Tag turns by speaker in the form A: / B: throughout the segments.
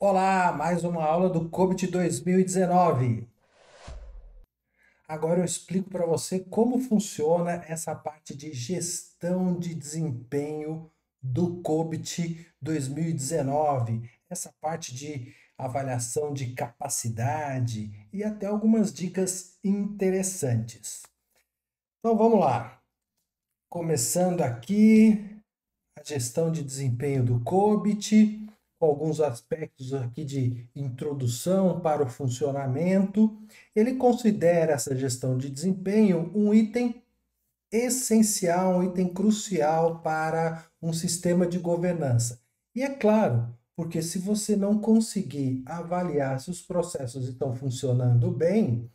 A: Olá, mais uma aula do COBIT 2019. Agora eu explico para você como funciona essa parte de gestão de desempenho do COBIT 2019. Essa parte de avaliação de capacidade e até algumas dicas interessantes. Então vamos lá. Começando aqui, a gestão de desempenho do COBIT, com alguns aspectos aqui de introdução para o funcionamento. Ele considera essa gestão de desempenho um item essencial, um item crucial para um sistema de governança. E é claro, porque se você não conseguir avaliar se os processos estão funcionando bem,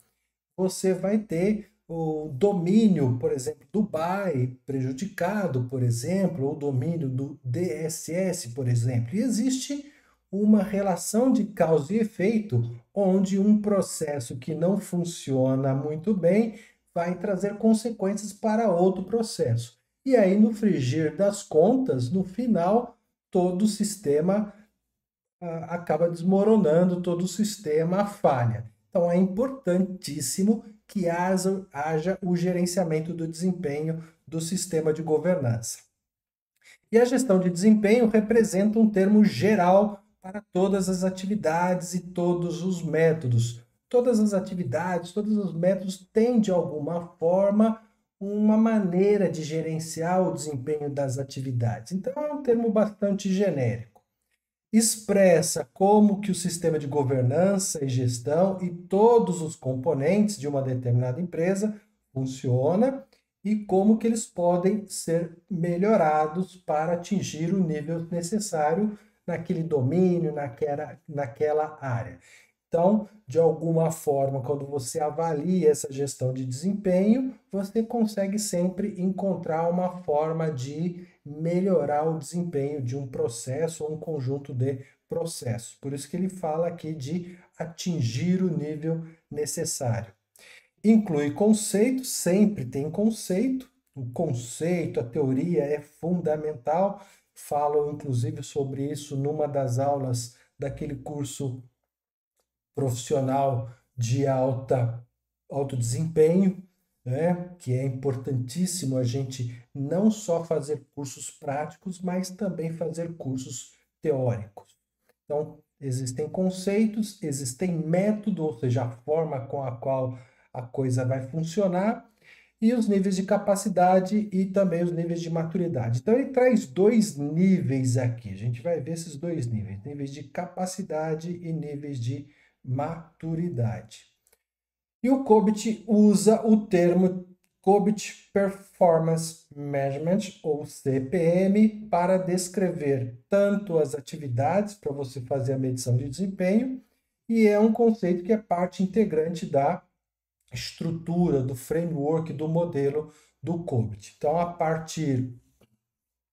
A: você vai ter o domínio, por exemplo, do BAE prejudicado, por exemplo, ou o domínio do DSS, por exemplo. E existe uma relação de causa e efeito, onde um processo que não funciona muito bem vai trazer consequências para outro processo. E aí, no frigir das contas, no final, todo o sistema acaba desmoronando, todo o sistema falha. Então é importantíssimo que haja o gerenciamento do desempenho do sistema de governança. E a gestão de desempenho representa um termo geral para todas as atividades e todos os métodos. Todas as atividades, todos os métodos têm, de alguma forma, uma maneira de gerenciar o desempenho das atividades. Então, é um termo bastante genérico. Expressa como que o sistema de governança e gestão e todos os componentes de uma determinada empresa funciona e como que eles podem ser melhorados para atingir o nível necessário naquele domínio, naquela área. Então, de alguma forma, quando você avalia essa gestão de desempenho, você consegue sempre encontrar uma forma de melhorar o desempenho de um processo ou um conjunto de processos. Por isso que ele fala aqui de atingir o nível necessário. Inclui conceito, sempre tem conceito. O conceito, a teoria é fundamental. Falo inclusive sobre isso numa das aulas daquele curso profissional de alto desempenho, né? Que é importantíssimo a gente não só fazer cursos práticos, mas também fazer cursos teóricos. Então, existem conceitos, existem método, ou seja, a forma com a qual a coisa vai funcionar, e os níveis de capacidade e também os níveis de maturidade. Então, ele traz dois níveis aqui. A gente vai ver esses dois níveis: níveis de capacidade e níveis de maturidade. E o COBIT usa o termo COBIT Performance Management, ou CPM, para descrever tanto as atividades para você fazer a medição de desempenho, e é um conceito que é parte integrante da estrutura, do framework, do modelo do COBIT. Então, a partir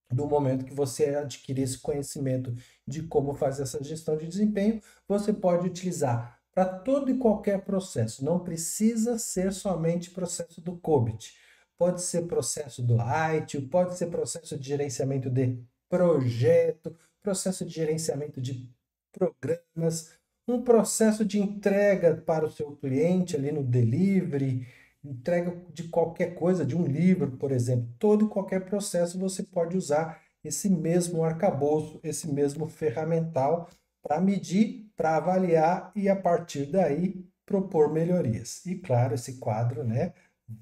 A: do momento que você adquirir esse conhecimento de como fazer essa gestão de desempenho, você pode utilizar para todo e qualquer processo. Não precisa ser somente processo do COBIT. Pode ser processo do ITIL, pode ser processo de gerenciamento de projeto, processo de gerenciamento de programas, um processo de entrega para o seu cliente ali no delivery, entrega de qualquer coisa, de um livro, por exemplo. Todo e qualquer processo você pode usar esse mesmo arcabouço, esse mesmo ferramental para medir, para avaliar e a partir daí propor melhorias. E claro, esse quadro, né,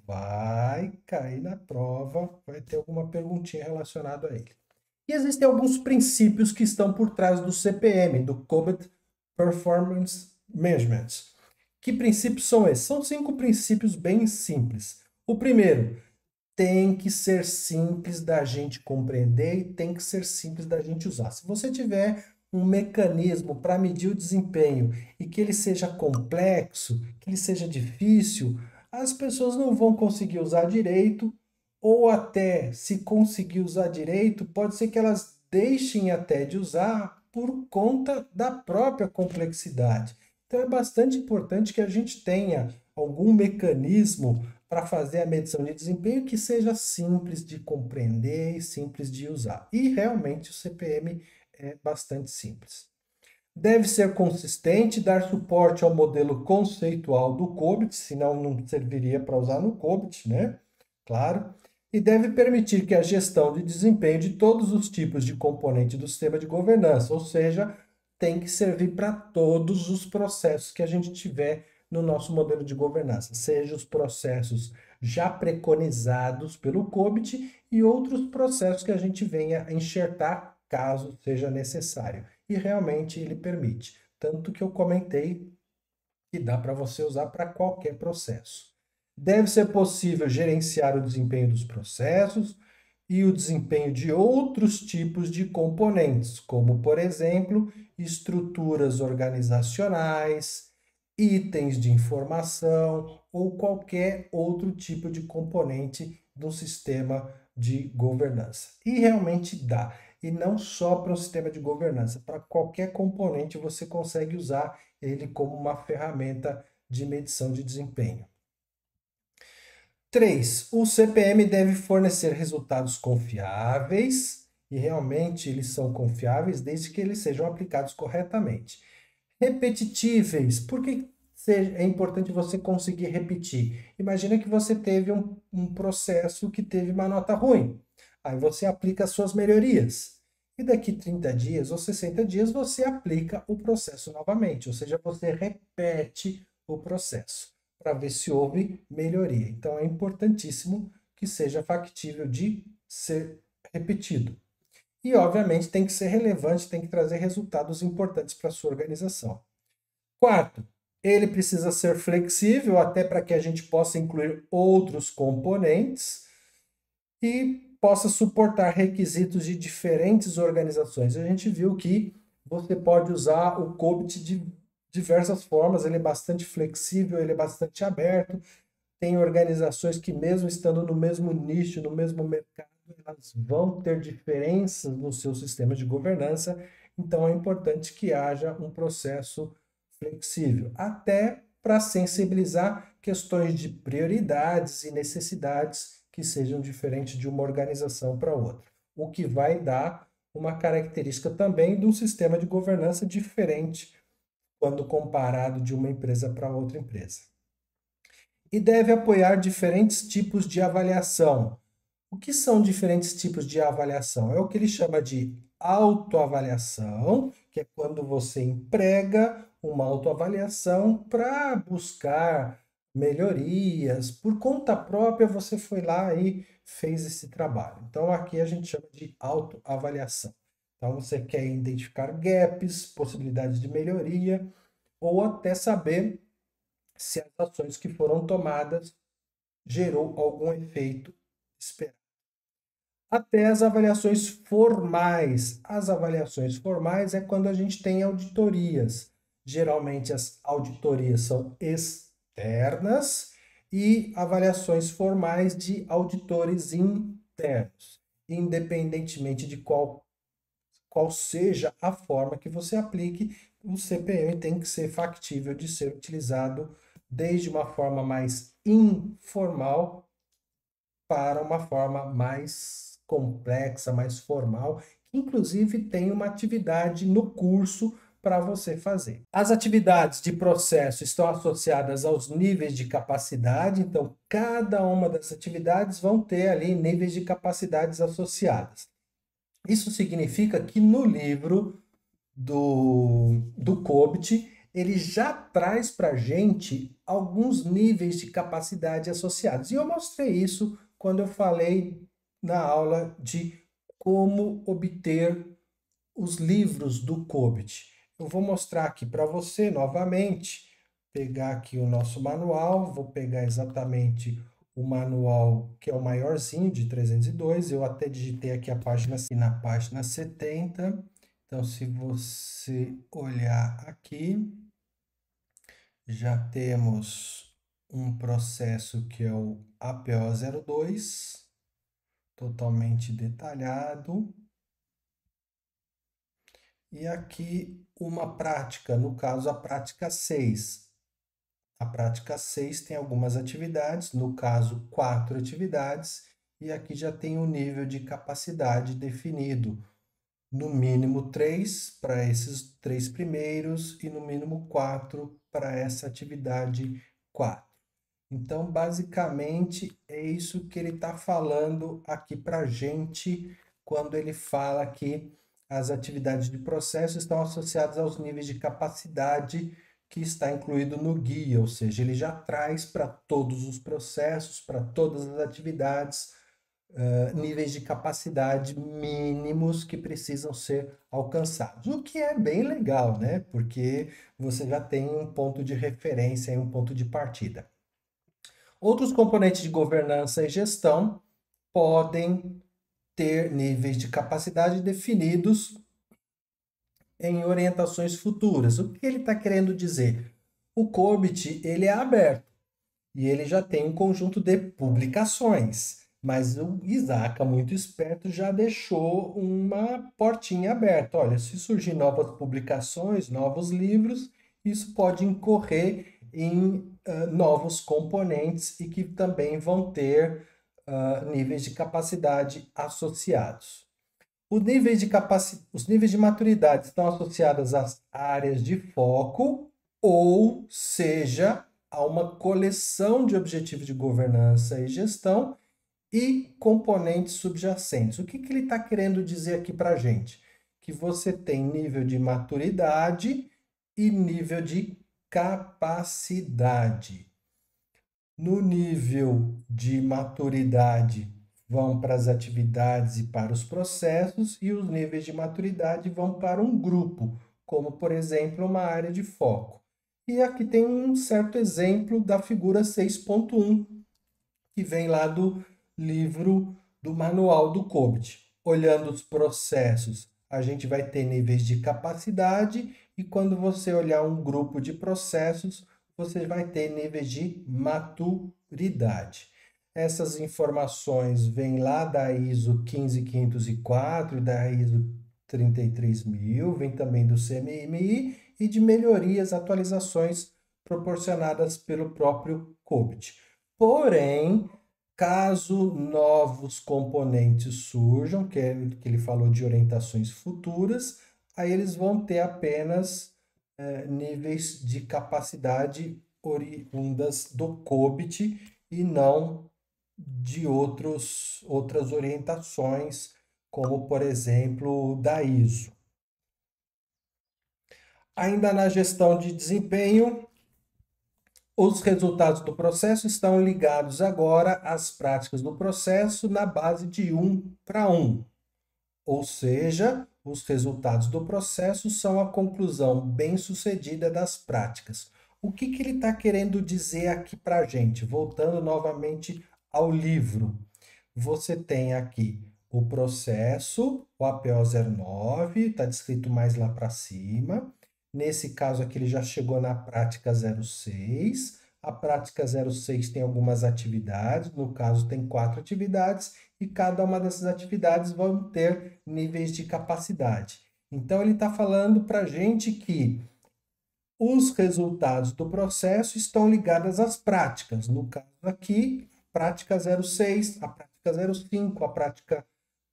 A: vai cair na prova, vai ter alguma perguntinha relacionada a ele. E existem alguns princípios que estão por trás do CPM, do COBIT Performance Management. Que princípios são esses? São 5 princípios bem simples. O primeiro, tem que ser simples da gente compreender e tem que ser simples da gente usar. Se você tiver um mecanismo para medir o desempenho e que ele seja complexo, que ele seja difícil, as pessoas não vão conseguir usar direito, ou até se conseguir usar direito, pode ser que elas deixem até de usar por conta da própria complexidade. Então é bastante importante que a gente tenha algum mecanismo para fazer a medição de desempenho que seja simples de compreender e simples de usar. E realmente o CPM é bastante simples. Deve ser consistente, dar suporte ao modelo conceitual do COBIT, senão não serviria para usar no COBIT, né? Claro. E deve permitir que a gestão de desempenho de todos os tipos de componente do sistema de governança, ou seja, tem que servir para todos os processos que a gente tiver no nosso modelo de governança, seja os processos já preconizados pelo COBIT e outros processos que a gente venha a enxertar caso seja necessário. E realmente ele permite. Tanto que eu comentei que dá para você usar para qualquer processo. Deve ser possível gerenciar o desempenho dos processos e o desempenho de outros tipos de componentes, como, por exemplo, estruturas organizacionais, itens de informação ou qualquer outro tipo de componente do sistema de governança. E realmente dá. E não só para o sistema de governança, para qualquer componente você consegue usar ele como uma ferramenta de medição de desempenho. 3. O CPM deve fornecer resultados confiáveis, e realmente eles são confiáveis desde que eles sejam aplicados corretamente. Repetitíveis, por que é importante você conseguir repetir? Imagina que você teve um processo que teve uma nota ruim, aí você aplica as suas melhorias. E daqui 30 dias ou 60 dias você aplica o processo novamente, ou seja, você repete o processo para ver se houve melhoria. Então é importantíssimo que seja factível de ser repetido. E, obviamente, tem que ser relevante, tem que trazer resultados importantes para a sua organização. Quarto, ele precisa ser flexível até para que a gente possa incluir outros componentes e possa suportar requisitos de diferentes organizações. A gente viu que você pode usar o COBIT de diversas formas, ele é bastante flexível, ele é bastante aberto. Tem organizações que, mesmo estando no mesmo nicho, no mesmo mercado, elas vão ter diferenças no seu sistema de governança, então é importante que haja um processo flexível, até para sensibilizar questões de prioridades e necessidades que sejam diferentes de uma organização para outra, o que vai dar uma característica também de um sistema de governança diferente quando comparado de uma empresa para outra empresa. E deve apoiar diferentes tipos de avaliação. O que são diferentes tipos de avaliação? É o que ele chama de autoavaliação, que é quando você emprega uma autoavaliação para buscar melhorias. Por conta própria, você foi lá e fez esse trabalho. Então, aqui a gente chama de autoavaliação. Então, você quer identificar gaps, possibilidades de melhoria, ou até saber se as ações que foram tomadas gerou algum efeito esperado. Até as avaliações formais. As avaliações formais é quando a gente tem auditorias. Geralmente as auditorias são externas e avaliações formais de auditores internos, independentemente de qual seja a forma que você aplique, o CPM tem que ser factível de ser utilizado desde uma forma mais informal para uma forma mais complexa, mais formal, que inclusive tem uma atividade no curso para você fazer. As atividades de processo estão associadas aos níveis de capacidade, então cada uma das atividades vão ter ali níveis de capacidades associadas. Isso significa que no livro do COBIT, ele já traz para a gente alguns níveis de capacidade associados. E eu mostrei isso quando eu falei na aula de como obter os livros do COBIT. Eu vou mostrar aqui para você novamente, pegar aqui o nosso manual, vou pegar exatamente o manual que é o maiorzinho, de 302, eu até digitei aqui a página, na página 70. Então, se você olhar aqui, já temos um processo que é o APO02, totalmente detalhado. E aqui uma prática, no caso a prática 6. A prática 6 tem algumas atividades, no caso 4 atividades, e aqui já tem o nível de capacidade definido. no mínimo 3 para esses 3 primeiros e no mínimo 4 para essa atividade 4. Então, basicamente, é isso que ele está falando aqui para a gente quando ele fala que as atividades de processo estão associadas aos níveis de capacidade que está incluído no guia, ou seja, ele já traz para todos os processos, para todas as atividades, níveis de capacidade mínimos que precisam ser alcançados. O que é bem legal, né? Porque você já tem um ponto de referência e um ponto de partida. Outros componentes de governança e gestão podem ter níveis de capacidade definidos em orientações futuras. O que ele está querendo dizer? O COBIT ele é aberto e ele já tem um conjunto de publicações, mas o Isaac, muito esperto, já deixou uma portinha aberta. Olha, se surgir novas publicações, novos livros, isso pode incorrer em novos componentes e que também vão ter níveis de capacidade associados. Os níveis de maturidade estão associados às áreas de foco, ou seja, a uma coleção de objetivos de governança e gestão e componentes subjacentes. O que ele está querendo dizer aqui para a gente? Que você tem nível de maturidade e nível de capacidade. No nível de maturidade, vão para as atividades e para os processos, e os níveis de maturidade vão para um grupo, como, por exemplo, uma área de foco. E aqui tem um certo exemplo da figura 6.1, que vem lá do livro do manual do COBIT. Olhando os processos, a gente vai ter níveis de capacidade, e quando você olhar um grupo de processos, você vai ter níveis de maturidade. Essas informações vêm lá da ISO 15504 e da ISO 33000, vem também do CMMI e de melhorias, atualizações proporcionadas pelo próprio COBIT. Porém, caso novos componentes surjam, que ele falou de orientações futuras, aí eles vão ter apenas níveis de capacidade oriundas do COBIT e não de outras orientações, como, por exemplo, da ISO. Ainda na gestão de desempenho, os resultados do processo estão ligados agora às práticas do processo na base de 1 para 1. Ou seja, os resultados do processo são a conclusão bem-sucedida das práticas. O que ele está querendo dizer aqui para a gente? Voltando novamente ao livro. Você tem aqui o processo, o APO 09, está descrito mais lá para cima. Nesse caso aqui, ele já chegou na prática 06. A prática 06 tem algumas atividades, no caso tem 4 atividades, e cada uma dessas atividades vão ter níveis de capacidade. Então, ele está falando para a gente que os resultados do processo estão ligados às práticas. No caso aqui, prática 06, a prática 05, a prática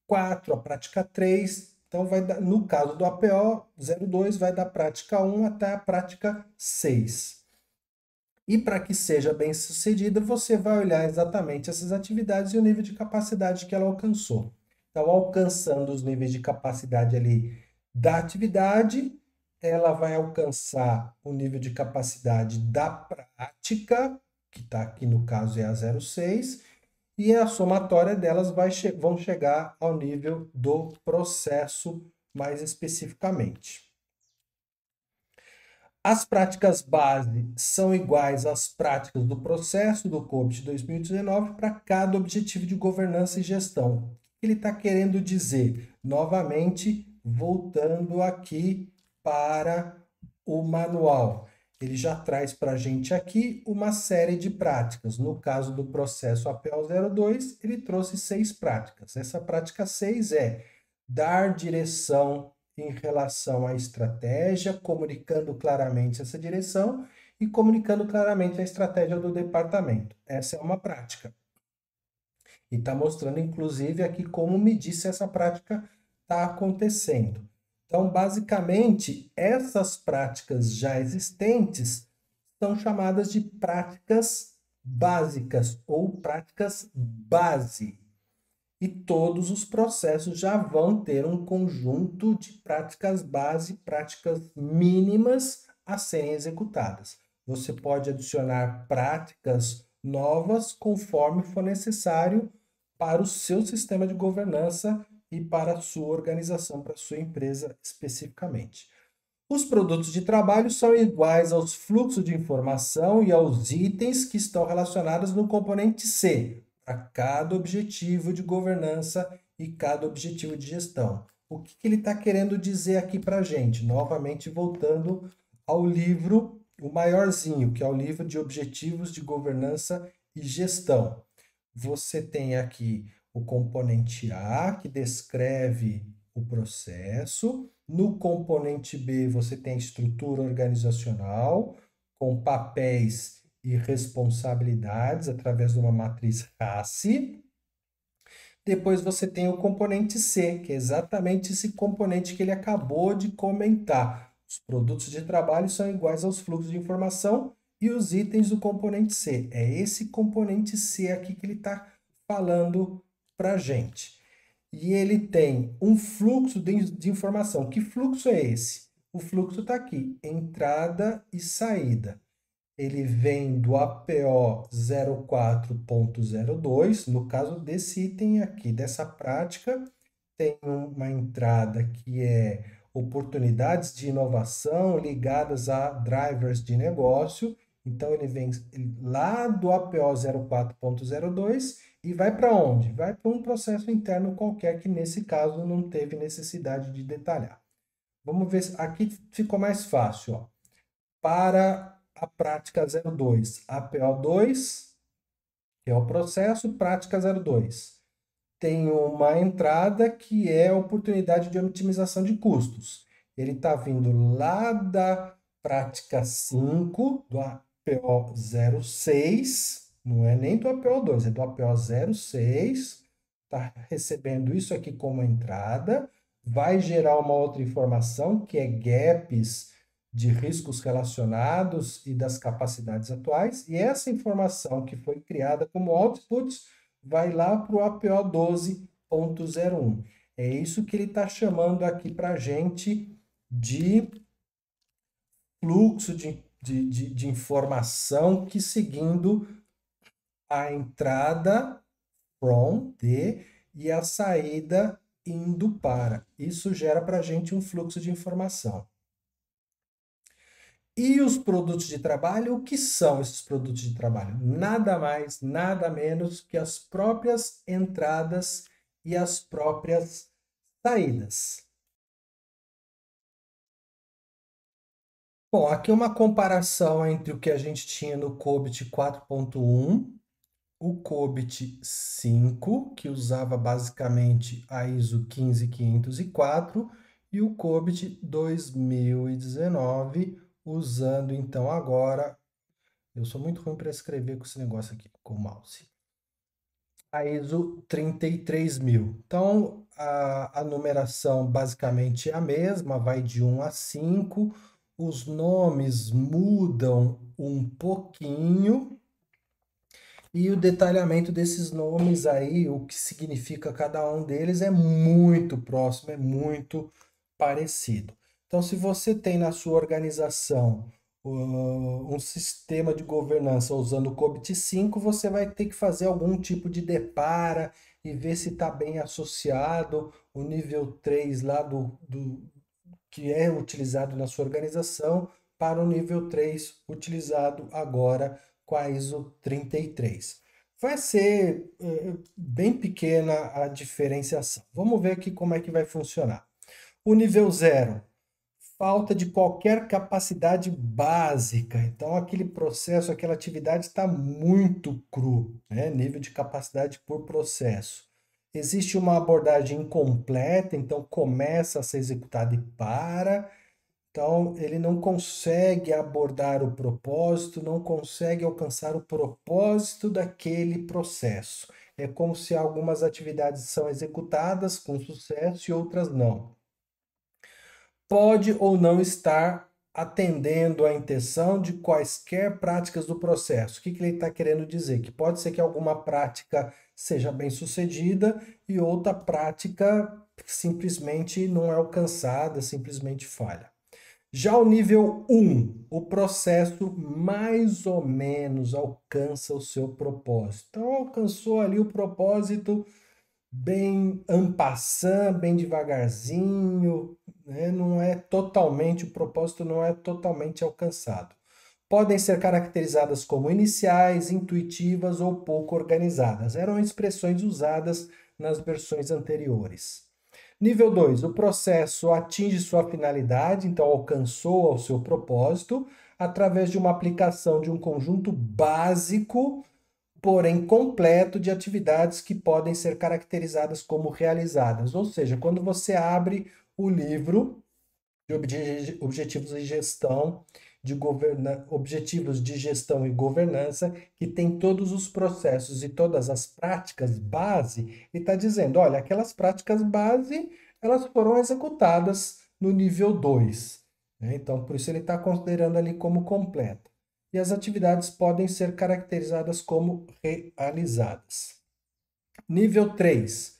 A: 4, a prática 3. Então, no caso do APO 02, vai da prática 1 até a prática 6. E para que seja bem sucedida, você vai olhar exatamente essas atividades e o nível de capacidade que ela alcançou. Então, alcançando os níveis de capacidade ali da atividade, ela vai alcançar o nível de capacidade da prática, que está aqui no caso é a 06, e a somatória delas vão chegar ao nível do processo mais especificamente. As práticas base são iguais às práticas do processo do COBIT 2019 para cada objetivo de governança e gestão. O que ele está querendo dizer? Novamente, voltando aqui para o manual. Ele já traz para a gente aqui uma série de práticas. No caso do processo APO 02, ele trouxe 6 práticas. Essa prática 6 é dar direção em relação à estratégia, comunicando claramente essa direção e comunicando claramente a estratégia do departamento. Essa é uma prática. E está mostrando, inclusive, aqui como medir se essa prática está acontecendo. Então, basicamente, essas práticas já existentes são chamadas de práticas básicas ou práticas base. E todos os processos já vão ter um conjunto de práticas base, práticas mínimas a serem executadas. Você pode adicionar práticas novas conforme for necessário para o seu sistema de governança e para a sua organização, para a sua empresa especificamente. Os produtos de trabalho são iguais aos fluxos de informação e aos itens que estão relacionados no componente C, para cada objetivo de governança e cada objetivo de gestão. O que ele está querendo dizer aqui para a gente? Novamente, voltando ao livro, o maiorzinho, que é o livro de objetivos de governança e gestão. Você tem aqui o componente A, que descreve o processo. No componente B, você tem estrutura organizacional, com papéis e responsabilidades através de uma matriz RACI. Depois você tem o componente C, que é exatamente esse componente que ele acabou de comentar. Os produtos de trabalho são iguais aos fluxos de informação e os itens do componente C. É esse componente C aqui que ele está falando para a gente. E ele tem um fluxo de informação. Que fluxo é esse? O fluxo está aqui, entrada e saída. Ele vem do APO 04.02, no caso desse item aqui, dessa prática, tem uma entrada que é oportunidades de inovação ligadas a drivers de negócio. Então, ele vem lá do APO 04.02 e vai para onde? Vai para um processo interno qualquer que, nesse caso, não teve necessidade de detalhar. Vamos ver, aqui ficou mais fácil. Ó. Para a prática 02, APO2, que é o processo, prática 02. Tem uma entrada que é a oportunidade de otimização de custos. Ele está vindo lá da prática 5, do APO 06, não é nem do APO 2, é do APO 06, está recebendo isso aqui como entrada, vai gerar uma outra informação, que é gaps de riscos relacionados e das capacidades atuais, e essa informação que foi criada como output vai lá para o APO 12.01. É isso que ele está chamando aqui para a gente de fluxo de informação que seguindo a entrada from, de, e a saída indo para. Isso gera para a gente um fluxo de informação. E os produtos de trabalho, o que são esses produtos de trabalho? Nada mais, nada menos que as próprias entradas e as próprias saídas. Bom, aqui uma comparação entre o que a gente tinha no COBIT 4.1, o COBIT 5, que usava basicamente a ISO 15504, e o COBIT 2019, usando então agora, eu sou muito ruim para escrever com esse negócio aqui, com o mouse, a ISO 33000. Então, a numeração basicamente é a mesma, vai de 1 a 5, os nomes mudam um pouquinho, e o detalhamento desses nomes aí, o que significa cada um deles, é muito próximo, é muito parecido. Então, se você tem na sua organização um sistema de governança usando o COBIT-5, você vai ter que fazer algum tipo de depara e ver se está bem associado o nível 3 lá que é utilizado na sua organização para o nível 3 utilizado agora com a ISO 33. Vai ser bem pequena a diferenciação. Vamos ver aqui como é que vai funcionar. O nível 0, falta de qualquer capacidade básica. Então, aquele processo, aquela atividade está muito cru, né? Nível de capacidade por processo. Existe uma abordagem incompleta, então começa a ser executada e para. Então, ele não consegue abordar o propósito, não consegue alcançar o propósito daquele processo. é como se algumas atividades são executadas com sucesso e outras não. Pode ou não estar atendendo à intenção de quaisquer práticas do processo. O que ele está querendo dizer? Que pode ser que alguma prática seja bem sucedida e outra prática simplesmente não é alcançada, simplesmente falha. Já o nível 1, o processo mais ou menos alcança o seu propósito. Então, alcançou ali o propósito bem en passant, bem devagarzinho, né? Não é totalmente, o propósito não é totalmente alcançado. Podem ser caracterizadas como iniciais, intuitivas ou pouco organizadas. Eram expressões usadas nas versões anteriores. Nível 2, o processo atinge sua finalidade, então alcançou o seu propósito, através de uma aplicação de um conjunto básico, porém completo, de atividades que podem ser caracterizadas como realizadas. Ou seja, quando você abre o livro de objetivos de gestão, objetivos de gestão e governança, que tem todos os processos e todas as práticas base, e está dizendo, olha, aquelas práticas base, elas foram executadas no nível 2. Né? Então, por isso ele está considerando ali como completa. E as atividades podem ser caracterizadas como realizadas. Nível 3.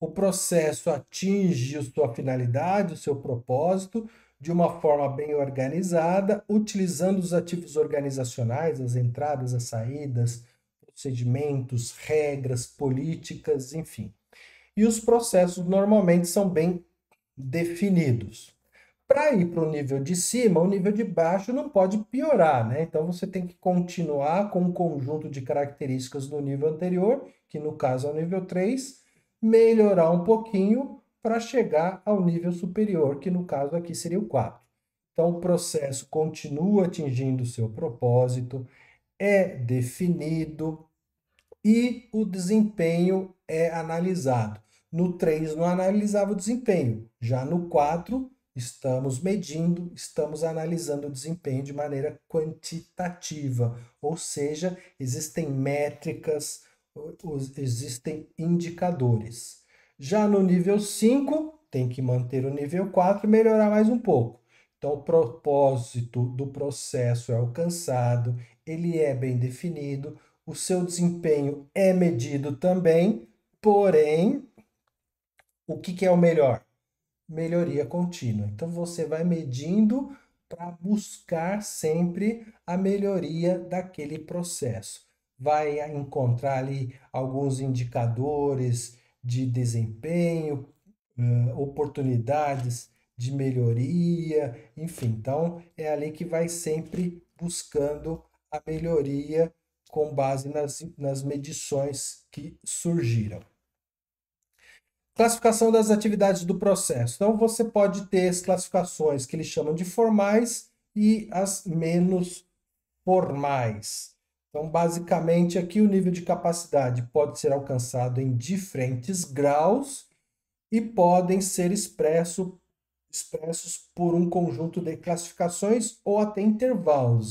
A: O processo atinge sua finalidade, o seu propósito, de uma forma bem organizada, utilizando os ativos organizacionais, as entradas, as saídas, procedimentos, regras, políticas, enfim. E os processos normalmente são bem definidos. Para ir para o nível de cima, o nível de baixo não pode piorar, né? Então você tem que continuar com um conjunto de características do nível anterior, que no caso é o nível 3, melhorar um pouquinho para chegar ao nível superior, que no caso aqui seria o 4. Então o processo continua atingindo o seu propósito, é definido e o desempenho é analisado. No 3 não analisava o desempenho, já no 4 estamos medindo, estamos analisando o desempenho de maneira quantitativa, ou seja, existem métricas, existem indicadores. Já no nível 5, tem que manter o nível 4 e melhorar mais um pouco. Então, o propósito do processo é alcançado, ele é bem definido, o seu desempenho é medido também, porém, o que é o melhor? Melhoria contínua. Então você vai medindo para buscar sempre a melhoria daquele processo. Vai encontrar ali alguns indicadores de desempenho, oportunidades de melhoria, enfim. Então é ali que vai sempre buscando a melhoria com base nas medições que surgiram. Classificação das atividades do processo. Então, você pode ter as classificações que eles chamam de formais e as menos formais. Então, basicamente, aqui o nível de capacidade pode ser alcançado em diferentes graus e podem ser expressos por um conjunto de classificações ou até intervalos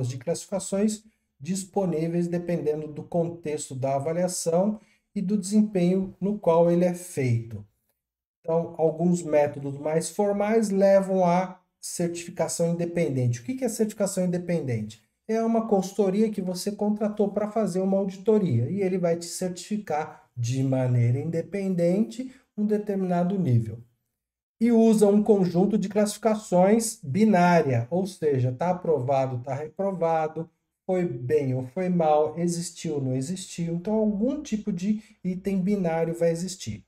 A: de classificações disponíveis dependendo do contexto da avaliação e do desempenho no qual ele é feito. Então, alguns métodos mais formais levam à certificação independente. O que é certificação independente? É uma consultoria que você contratou para fazer uma auditoria e ele vai te certificar de maneira independente um determinado nível. E usa um conjunto de classificações binária, ou seja, está aprovado, está reprovado, foi bem ou foi mal, existiu ou não existiu. Então, algum tipo de item binário vai existir.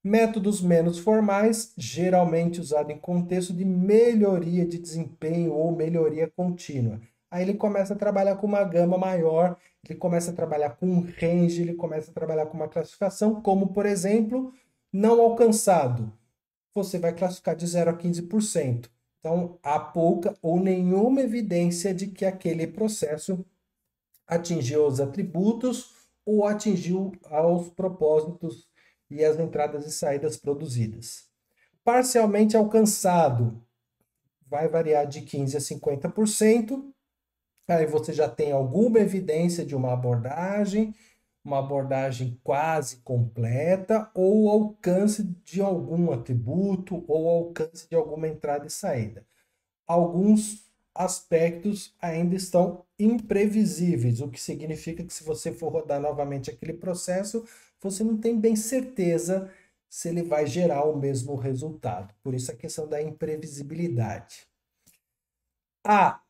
A: Métodos menos formais, geralmente usado em contexto de melhoria de desempenho ou melhoria contínua. Aí ele começa a trabalhar com uma gama maior, ele começa a trabalhar com um range, ele começa a trabalhar com uma classificação, como, por exemplo, não alcançado. Você vai classificar de 0 a 15%. Então, há pouca ou nenhuma evidência de que aquele processo atingiu os atributos ou atingiu aos propósitos e as entradas e saídas produzidas. Parcialmente alcançado, vai variar de 15% a 50%. Aí você já tem alguma evidência de uma abordagem, uma abordagem quase completa ou alcance de algum atributo ou alcance de alguma entrada e saída. Alguns aspectos ainda estão imprevisíveis, o que significa que se você for rodar novamente aquele processo, você não tem bem certeza se ele vai gerar o mesmo resultado. Por isso a questão da imprevisibilidade.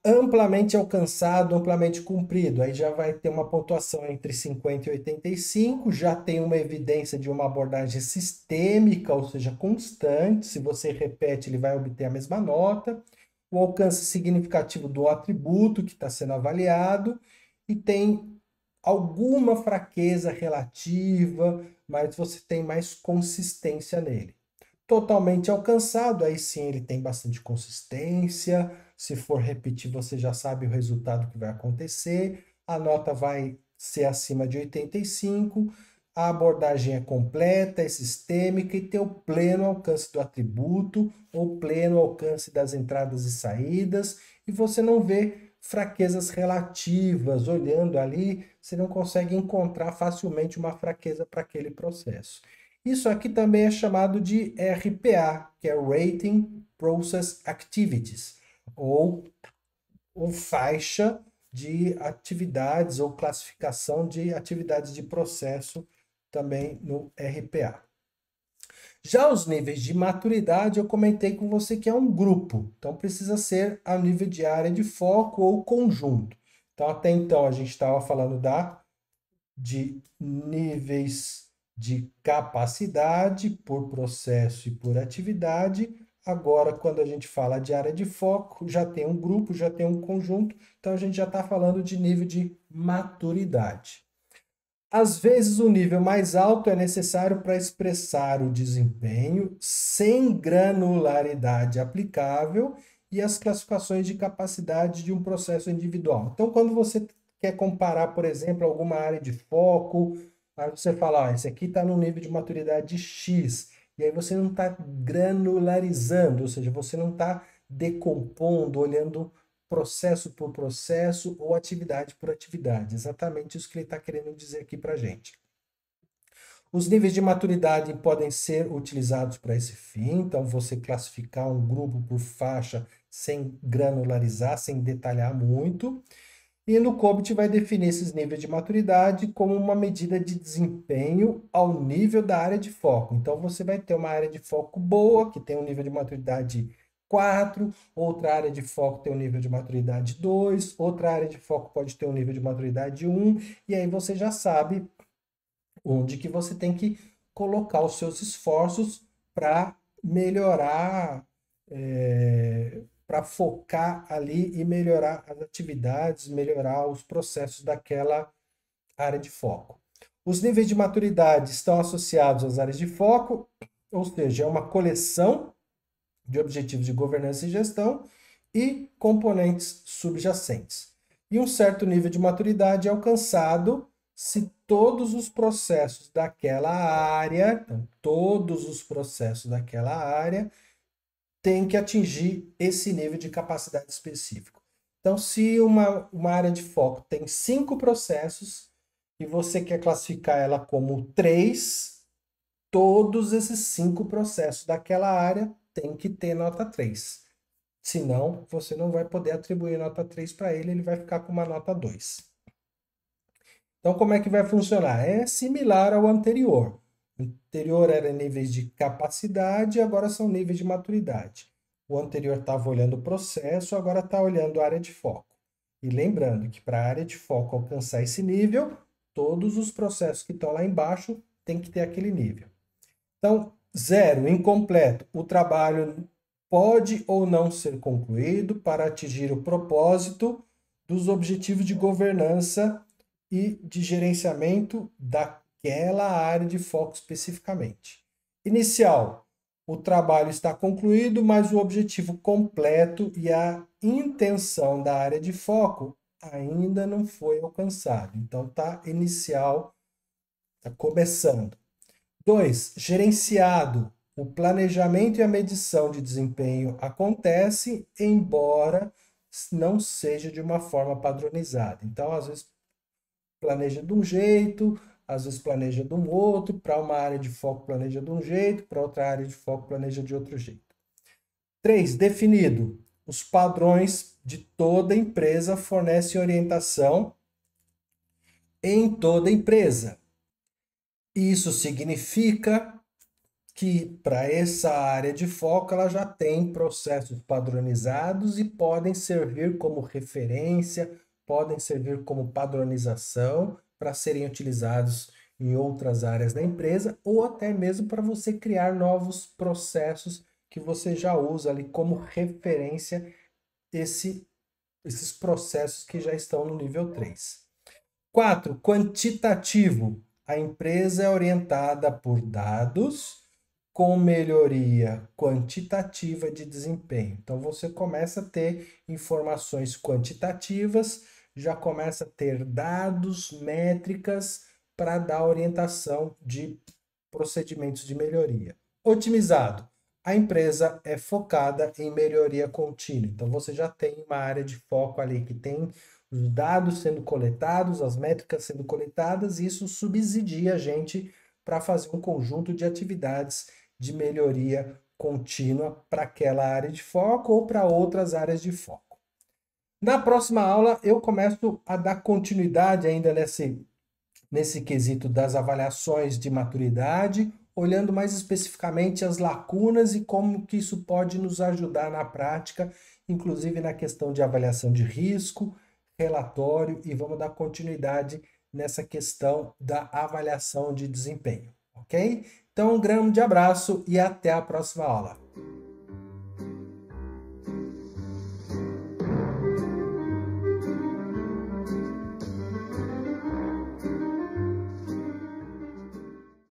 A: Amplamente alcançado, amplamente cumprido. Aí já vai ter uma pontuação entre 50 e 85, já tem uma evidência de uma abordagem sistêmica, ou seja, constante. Se você repete, ele vai obter a mesma nota. O alcance significativo do atributo que está sendo avaliado e tem alguma fraqueza relativa, mas você tem mais consistência nele. Totalmente alcançado, aí sim ele tem bastante consistência. Se for repetir, você já sabe o resultado que vai acontecer. A nota vai ser acima de 85. A abordagem é completa, é sistêmica e tem o pleno alcance do atributo ou pleno alcance das entradas e saídas. E você não vê fraquezas relativas. Olhando ali, você não consegue encontrar facilmente uma fraqueza para aquele processo. Isso aqui também é chamado de RPA, que é Rating Process Activities, ou faixa de atividades ou classificação de atividades de processo também no RPA. Já os níveis de maturidade, eu comentei com você que é um grupo, então precisa ser a nível de área de foco ou conjunto. Então, até então, a gente estava falando de níveis de capacidade por processo e por atividade. Agora, quando a gente fala de área de foco, já tem um grupo, já tem um conjunto, então a gente já está falando de nível de maturidade. Às vezes, o nível mais alto é necessário para expressar o desempenho sem granularidade aplicável e as classificações de capacidade de um processo individual. Então, quando você quer comparar, por exemplo, alguma área de foco, aí você fala, esse aqui está no nível de maturidade X, e aí você não está granularizando, ou seja, você não está decompondo, olhando processo por processo ou atividade por atividade. Exatamente isso que ele está querendo dizer aqui para a gente. Os níveis de maturidade podem ser utilizados para esse fim, então você classificar um grupo por faixa sem granularizar, sem detalhar muito. E no COBIT vai definir esses níveis de maturidade como uma medida de desempenho ao nível da área de foco. Então você vai ter uma área de foco boa, que tem um nível de maturidade 4, outra área de foco tem um nível de maturidade 2, outra área de foco pode ter um nível de maturidade 1, e aí você já sabe onde que você tem que colocar os seus esforços para melhorar, para focar ali e melhorar as atividades, melhorar os processos daquela área de foco. Os níveis de maturidade estão associados às áreas de foco, ou seja, é uma coleção de objetivos de governança e gestão e componentes subjacentes. E um certo nível de maturidade é alcançado se todos os processos daquela área, então todos os processos daquela área, têm que atingir esse nível de capacidade específico. Então, se uma área de foco tem 5 processos e você quer classificar ela como 3, todos esses 5 processos daquela área têm que ter nota 3. Senão, você não vai poder atribuir nota 3 para ele, ele vai ficar com uma nota 2. Então, como é que vai funcionar? É similar ao anterior. O anterior era níveis de capacidade, agora são níveis de maturidade. O anterior estava olhando o processo, agora está olhando a área de foco. E lembrando que para a área de foco alcançar esse nível, todos os processos que estão lá embaixo têm que ter aquele nível. Então, 0, incompleto. O trabalho pode ou não ser concluído para atingir o propósito dos objetivos de governança e de gerenciamento daquela área de foco especificamente. Inicial, o trabalho está concluído, mas o objetivo completo e a intenção da área de foco ainda não foi alcançado. Então, está inicial, está começando. 2, gerenciado. O planejamento e a medição de desempenho acontece, embora não seja de uma forma padronizada. Então, às vezes, planeja de um jeito, às vezes planeja de um outro, para uma área de foco planeja de um jeito, para outra área de foco planeja de outro jeito. 3. Definido. Os padrões de toda empresa fornecem orientação em toda empresa. Isso significa que para essa área de foco ela já tem processos padronizados e podem servir como referência, podem servir como padronização para serem utilizados em outras áreas da empresa ou até mesmo para você criar novos processos que você já usa ali como referência esses processos que já estão no nível 3. 4. Quantitativo. A empresa é orientada por dados com melhoria quantitativa de desempenho. Então você começa a ter informações quantitativas, já começa a ter dados, métricas para dar orientação de procedimentos de melhoria. Otimizado. A empresa é focada em melhoria contínua. Então você já tem uma área de foco ali que tem os dados sendo coletados, as métricas sendo coletadas, e isso subsidia a gente para fazer um conjunto de atividades de melhoria contínua para aquela área de foco ou para outras áreas de foco. Na próxima aula, eu começo a dar continuidade ainda nesse quesito das avaliações de maturidade, olhando mais especificamente as lacunas e como que isso pode nos ajudar na prática, inclusive na questão de avaliação de risco, relatório, e vamos dar continuidade nessa questão da avaliação de desempenho, ok? Então, um grande abraço e até a próxima aula.